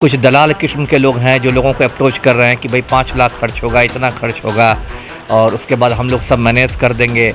कुछ दलाल किस्म के लोग हैं जो लोगों को अप्रोच कर रहे हैं कि भाई 5 लाख खर्च होगा, इतना खर्च होगा और उसके बाद हम लोग सब मैनेज कर देंगे,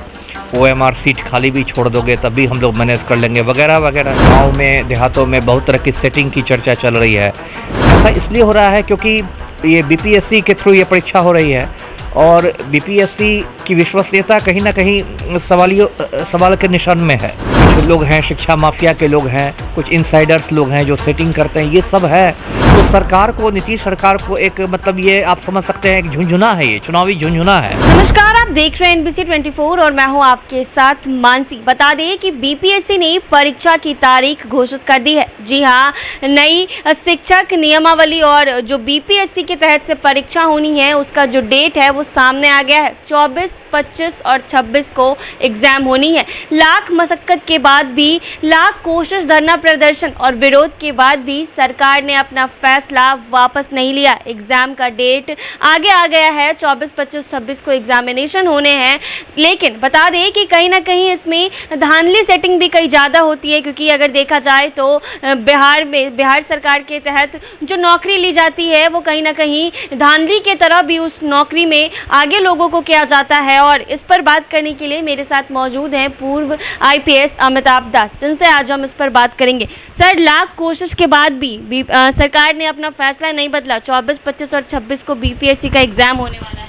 ओएमआर सीट खाली भी छोड़ दोगे तब भी हम लोग मैनेज कर लेंगे वगैरह वगैरह। गाँव में देहातों में बहुत तरह की सेटिंग की चर्चा चल रही है। ऐसा इसलिए हो रहा है क्योंकि ये बीपीएससी के थ्रू ये परीक्षा हो रही है और बीपीएससी की विश्वसनीयता कहीं ना कहीं सवाल के निशान में है। कुछ लोग हैं शिक्षा माफिया के लोग हैं, कुछ इनसाइडर्स लोग हैं जो सेटिंग करते हैं, ये सब है। तो सरकार को, नीतीश सरकार को एक मतलब ये आप समझ सकते हैं एक झुंझुना है, ये चुनावी झुंझुना है। नमस्कार, आप देख रहे हैं NBC 24 और मैं हूं आपके साथ मानसी। बता दें कि बीपीएससी ने परीक्षा की तारीख घोषित कर दी है। जी हां, नई शिक्षक नियमावली और जो बीपीएससी के तहत से परीक्षा होनी है उसका जो डेट है वो सामने आ गया है। 24, 25 और 26 को एग्जाम होनी है। लाख मशक्कत के बाद भी, लाख कोशिश, धरना प्रदर्शन और विरोध के बाद भी सरकार ने अपना फैसला वापस नहीं लिया। एग्जाम का डेट आगे आ गया है, 24, 25, 26 को एग्जामिनेशन होने हैं। लेकिन बता दें कि कहीं ना कहीं इसमें धांधली सेटिंग भी कहीं ज़्यादा होती है, क्योंकि अगर देखा जाए तो बिहार सरकार के तहत जो नौकरी ली जाती है वो कहीं ना कहीं धांधली के तरह भी उस नौकरी में आगे लोगों को किया जाता है। और इस पर बात करने के लिए मेरे साथ मौजूद हैं पूर्व IPS अमिताभ दास, जिनसे आज हम इस पर बात करेंगे। सर, लाख कोशिश के बाद भी सरकार ने अपना फैसला नहीं बदला। 24, 25 और 26 को बीपीएससी का एग्जाम होने वाला है।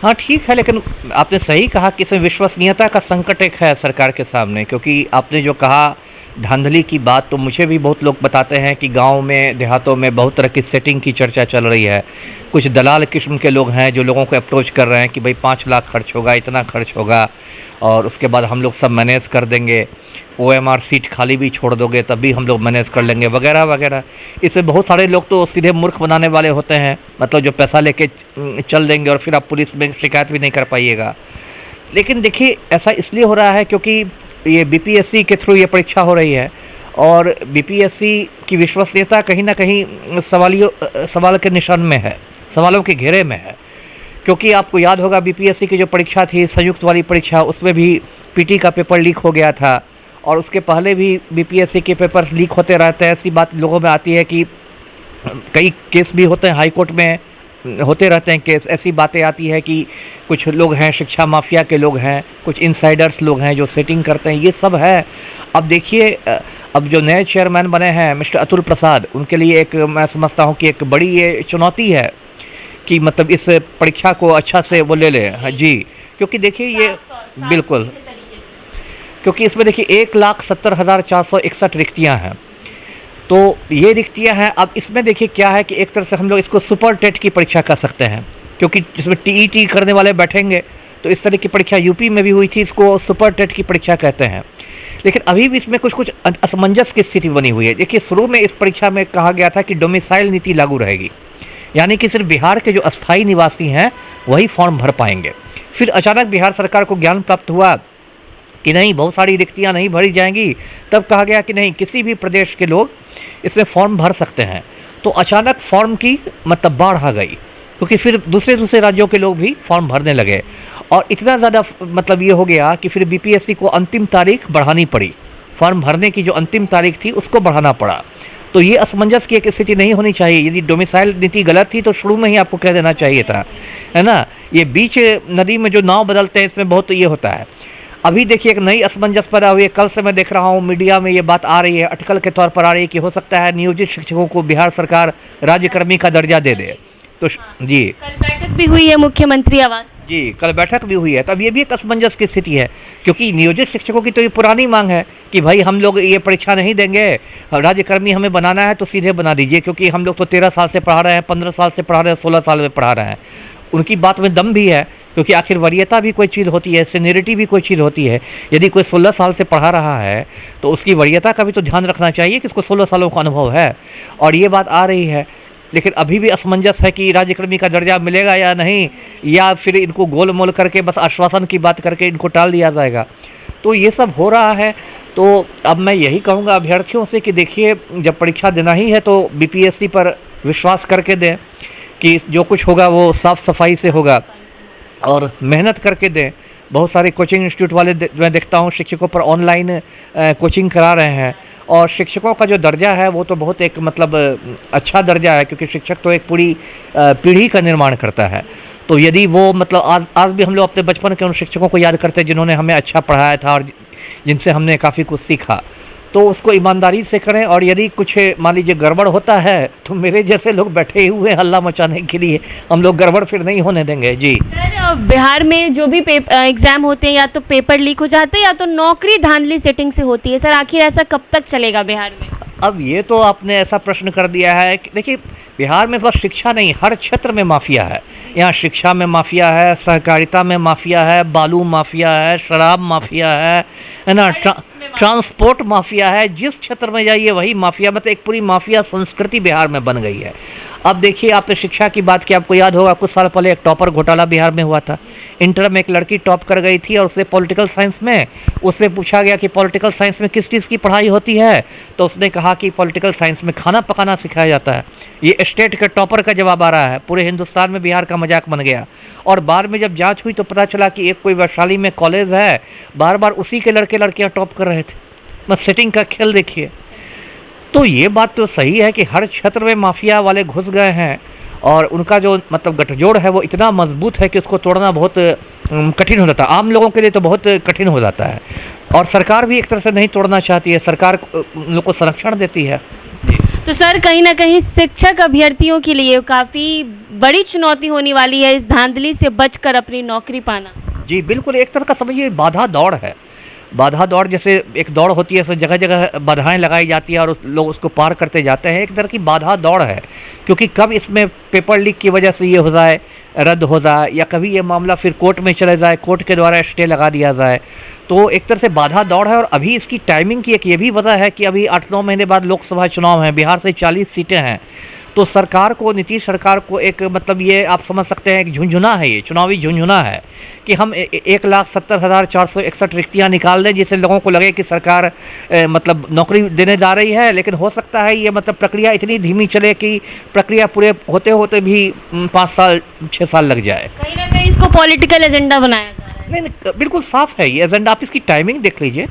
हाँ ठीक है, लेकिन आपने सही कहा कि इसमें विश्वसनीयता का संकट एक है सरकार के सामने, क्योंकि आपने जो कहा धांधली की बात, तो मुझे भी बहुत लोग बताते हैं कि गांव में देहातों में बहुत तरह की सेटिंग की चर्चा चल रही है। कुछ दलाल किस्म के लोग हैं जो लोगों को अप्रोच कर रहे हैं कि भाई 5 लाख खर्च होगा, इतना खर्च होगा और उसके बाद हम लोग सब मैनेज कर देंगे, ओएमआर सीट खाली भी छोड़ दोगे तब भी हम लोग मैनेज कर लेंगे वगैरह वगैरह। इससे बहुत सारे लोग तो सीधे मूर्ख बनाने वाले होते हैं, मतलब जो पैसा लेके चल देंगे और फिर आप पुलिस में शिकायत भी नहीं कर पाइएगा। लेकिन देखिए, ऐसा इसलिए हो रहा है क्योंकि ये बीपीएससी के थ्रू ये परीक्षा हो रही है और बीपीएससी की विश्वसनीयता कहीं ना कहीं सवाल के निशान में है, सवालों के घेरे में है। क्योंकि आपको याद होगा बीपीएससी की जो परीक्षा थी, संयुक्त वाली परीक्षा, उसमें भी पीटी का पेपर लीक हो गया था और उसके पहले भी बीपीएससी के पेपर्स लीक होते रहते हैं। ऐसी बात लोगों में आती है कि कई केस भी होते हैं, हाई कोर्ट में होते रहते हैं केस। ऐसी बातें आती है कि कुछ लोग हैं शिक्षा माफिया के लोग हैं, कुछ इनसाइडर्स लोग हैं जो सेटिंग करते हैं, ये सब है। अब देखिए, अब जो नए चेयरमैन बने हैं मिस्टर अतुल प्रसाद, उनके लिए एक, मैं समझता हूँ कि एक बड़ी ये चुनौती है कि मतलब इस परीक्षा को अच्छा से वो ले लें। हाँ जी, क्योंकि देखिए ये बिल्कुल, क्योंकि इसमें देखिए 1,70,461 रिक्तियाँ हैं। तो ये रिक्तियाँ हैं। अब इसमें देखिए क्या है कि एक तरह से हम लोग इसको सुपर टेट की परीक्षा कर सकते हैं, क्योंकि इसमें टीईटी करने वाले बैठेंगे। तो इस तरह की परीक्षा यूपी में भी हुई थी, इसको सुपर टेट की परीक्षा कहते हैं। लेकिन अभी भी इसमें कुछ असमंजस की स्थिति बनी हुई है। देखिए, शुरू में इस परीक्षा में कहा गया था कि डोमिसाइल नीति लागू रहेगी, यानी कि सिर्फ बिहार के जो अस्थायी निवासी हैं वही फॉर्म भर पाएंगे। फिर अचानक बिहार सरकार को ज्ञान प्राप्त हुआ कि नहीं, बहुत सारी रिक्तियां नहीं भरी जाएंगी। तब कहा गया कि नहीं, किसी भी प्रदेश के लोग इसमें फॉर्म भर सकते हैं। तो अचानक फॉर्म की मतलब बाढ़ आ गई, क्योंकि फिर दूसरे राज्यों के लोग भी फॉर्म भरने लगे और इतना ज़्यादा मतलब ये हो गया कि फिर बीपीएससी को अंतिम तारीख बढ़ानी पड़ी। फॉर्म भरने की जो अंतिम तारीख थी उसको बढ़ाना पड़ा। तो ये असमंजस की एक स्थिति नहीं होनी चाहिए। यदि डोमिसाइल नीति गलत थी तो शुरू में ही आपको कह देना चाहिए था, है ना। ये बीच नदी में जो नाव बदलते हैं, इसमें बहुत ये होता है। अभी देखिए एक नई असमंजस पैदा हुई है। कल से मैं देख रहा हूँ मीडिया में ये बात आ रही है, अटकल के तौर पर आ रही है कि हो सकता है नियोजित शिक्षकों को बिहार सरकार राज्यकर्मी का दर्जा दे दे। तो जी, कल बैठक भी हुई है मुख्यमंत्री आवास। जी, कल बैठक भी हुई है। तब ये भी एक असमंजस की स्थिति है, क्योंकि नियोजित शिक्षकों की तो ये पुरानी मांग है कि भाई हम लोग ये परीक्षा नहीं देंगे, राज्यकर्मी हमें बनाना है तो सीधे बना दीजिए, क्योंकि हम लोग तो 13 साल से पढ़ा रहे हैं, 15 साल से पढ़ा रहे हैं, 16 साल में पढ़ा रहे हैं। उनकी बात में दम भी है, क्योंकि आखिर वरीयता भी कोई चीज़ होती है, सीनियरिटी भी कोई चीज़ होती है। यदि कोई 16 साल से पढ़ा रहा है तो उसकी वरीयता का भी तो ध्यान रखना चाहिए कि उसको 16 सालों का अनुभव है। और ये बात आ रही है, लेकिन अभी भी असमंजस है कि राज्यकर्मी का दर्जा मिलेगा या नहीं, या फिर इनको गोल मोल करके बस आश्वासन की बात करके इनको टाल दिया जाएगा। तो ये सब हो रहा है। तो अब मैं यही कहूँगा अभ्यर्थियों से कि देखिए, जब परीक्षा देना ही है तो बीपीएससी पर विश्वास करके दें कि जो कुछ होगा वो साफ़ सफाई से होगा और मेहनत करके दें। बहुत सारे कोचिंग इंस्टीट्यूट वाले मैं देखता हूँ शिक्षकों पर ऑनलाइन कोचिंग करा रहे हैं, और शिक्षकों का जो दर्जा है वो तो बहुत एक मतलब अच्छा दर्जा है, क्योंकि शिक्षक तो एक पूरी पीढ़ी का निर्माण करता है। तो यदि वो मतलब आज भी हम लोग अपने बचपन के उन शिक्षकों को याद करते हैं जिन्होंने हमें अच्छा पढ़ाया था और जिनसे हमने काफ़ी कुछ सीखा, तो उसको ईमानदारी से करें। और यदि कुछ मान लीजिए गड़बड़ होता है तो मेरे जैसे लोग बैठे हुए हैं हल्ला मचाने के लिए, हम लोग गड़बड़ फिर नहीं होने देंगे। जी सर, बिहार में जो भी एग्ज़ाम होते हैं या तो पेपर लीक हो जाते हैं या तो नौकरी धांधली सेटिंग से होती है। सर, आखिर ऐसा कब तक चलेगा बिहार में? अब ये तो आपने ऐसा प्रश्न कर दिया है कि देखिए, बिहार में बस शिक्षा नहीं, हर क्षेत्र में माफिया है। यहाँ शिक्षा में माफिया है, सहकारिता में माफिया है, बालू माफिया है, शराब माफिया है ना, ट्रांसपोर्ट माफिया है। जिस क्षेत्र में जाइए वही माफिया, मतलब एक पूरी माफिया संस्कृति बिहार में बन गई है। अब देखिए, आपने शिक्षा की बात की, आपको याद होगा कुछ साल पहले एक टॉपर घोटाला बिहार में हुआ था। इंटर में एक लड़की टॉप कर गई थी और उससे पॉलिटिकल साइंस में उससे पूछा गया कि पॉलिटिकल साइंस में किस चीज़ की पढ़ाई होती है, तो उसने कहा कि पॉलिटिकल साइंस में खाना पकाना सिखाया जाता है। ये स्टेट के टॉपर का जवाब आ रहा है। पूरे हिंदुस्तान में बिहार का मजाक बन गया। और बाद में जब जांच हुई तो पता चला कि एक कोई वैशाली में कॉलेज है, बार बार उसी के लड़के लड़कियां टॉप कर रहे थे। बस सेटिंग का खेल देखिए। तो ये बात तो सही है कि हर क्षेत्र में माफिया वाले घुस गए हैं, और उनका जो मतलब गठजोड़ है वो इतना मजबूत है कि उसको तोड़ना बहुत कठिन हो जाता है। आम लोगों के लिए तो बहुत कठिन हो जाता है, और सरकार भी एक तरह से नहीं तोड़ना चाहती है, सरकार उन लोग को संरक्षण देती है। तो सर, कहीं ना कहीं शिक्षक अभ्यर्थियों के लिए काफ़ी बड़ी चुनौती होने वाली है इस धांधली से बचकर अपनी नौकरी पाना। जी बिल्कुल, एक तरह का समझिए बाधा दौड़ है। बाधा दौड़ जैसे एक दौड़ होती है, तो जगह जगह बाधाएं लगाई जाती है और लोग उसको पार करते जाते हैं। एक तरह की बाधा दौड़ है, क्योंकि कब इसमें पेपर लीक की वजह से ये हो जाए, रद्द हो जाए, या कभी ये मामला फिर कोर्ट में चले जाए, कोर्ट के द्वारा स्टे लगा दिया जाए। तो एक तरह से बाधा दौड़ है। और अभी इसकी टाइमिंग की एक ये भी वजह है कि अभी 8-9 महीने बाद लोकसभा चुनाव हैं, बिहार से 40 सीटें हैं। तो सरकार को, नीतीश सरकार को एक मतलब ये आप समझ सकते हैं एक झुंझुना है, ये चुनावी झुंझुना है कि हम 1,70,461 रिक्तियाँ निकाल दें, जिससे लोगों को लगे कि सरकार मतलब नौकरी देने जा रही है। लेकिन हो सकता है ये मतलब प्रक्रिया इतनी धीमी चले कि प्रक्रिया पूरे होते होते भी 5 साल 6 साल लग जाए। कहीं ना कहीं इसको पॉलिटिकल एजेंडा बनाया जा रहा है। नहीं, बिल्कुल साफ है ये एजेंडा। आप इसकी टाइमिंग देख लीजिए,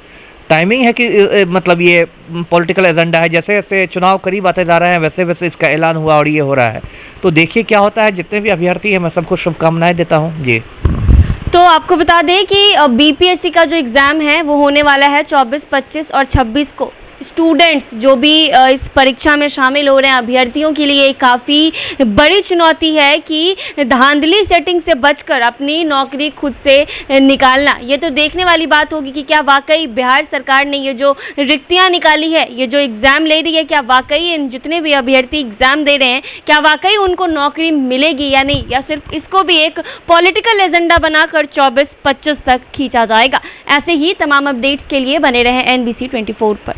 टाइमिंग है कि मतलब ये पॉलिटिकल एजेंडा है। जैसे जैसे चुनाव करीब आते जा रहे हैं वैसे वैसे इसका ऐलान हुआ और ये हो रहा है। तो देखिए क्या होता है। जितने भी अभ्यर्थी हैं मैं सबको शुभकामनाएं देता हूँ। जी, तो आपको बता दें कि बीपीएससी का जो एग्ज़ाम है वो होने वाला है 24, 25 और 26 को। स्टूडेंट्स जो भी इस परीक्षा में शामिल हो रहे हैं, अभ्यर्थियों के लिए काफ़ी बड़ी चुनौती है कि धांधली सेटिंग से बचकर अपनी नौकरी खुद से निकालना। ये तो देखने वाली बात होगी कि क्या वाकई बिहार सरकार ने ये जो रिक्तियाँ निकाली है, ये जो एग्ज़ाम ले रही है, क्या वाकई इन जितने भी अभ्यर्थी एग्ज़ाम दे रहे हैं क्या वाकई उनको नौकरी मिलेगी या नहीं, या सिर्फ इसको भी एक पॉलिटिकल एजेंडा बनाकर 24-25 तक खींचा जाएगा। ऐसे ही तमाम अपडेट्स के लिए बने रहें NBC 24 पर।